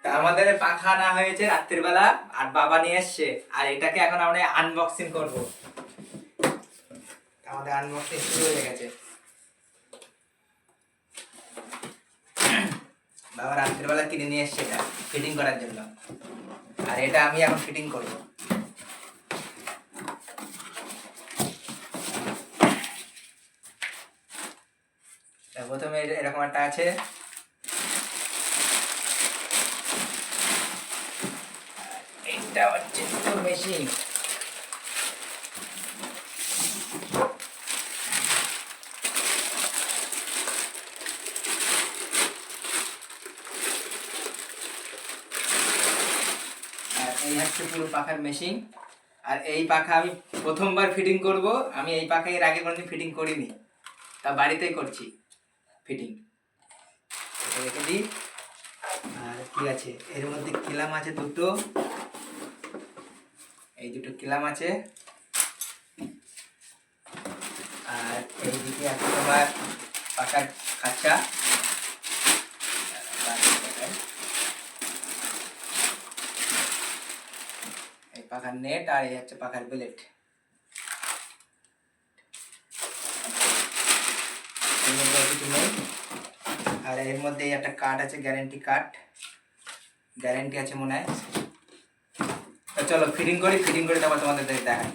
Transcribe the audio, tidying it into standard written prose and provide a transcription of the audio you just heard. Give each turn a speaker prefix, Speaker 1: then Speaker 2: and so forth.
Speaker 1: তা আমাদের পাখা আনা হয়েছে রাত্রির বেলা, আর বাবা নিয়ে এসছে, আর এটাকে এখন আমরা আনবক্সিং করব। আমাদের আনবক্সিং শুরু হয়ে গেছে। বাবা রাত্রির বেলা কিনে নিয়ে এসছে এটা ফিটিং করার জন্য, আর এটা আমি এখন ফিটিং করব। প্রথমে এরকম একটা আছে, এটা হচ্ছে মেশিন। এই হচ্ছে পুরো পাখার মেশিন। আর এই পাখা আমি প্রথমবার ফিটিং করব। আমি এই পাখা এর আগে কোনোদিন ফিটিং করিনি, তা বাড়িতেই করছি ফিটিং। রেখে দিই। আর কি আছে এর মধ্যে, কিলাম আছে দুটো, এই দুটো কিলাম আছে। আর এইদিকে আছে তোমার পাখার খাঁচা, এই পাখার নেট, আর এই হচ্ছে পাখার প্লেট। কিছু নেই। আর এর মধ্যে একটা কার্ড আছে, গ্যারেন্টি কার্ড, গ্যারেন্টি আছে মনে হয়। চলো ফিটিং করি, ফিটিং করে তারপর তোমাদের দেখাই।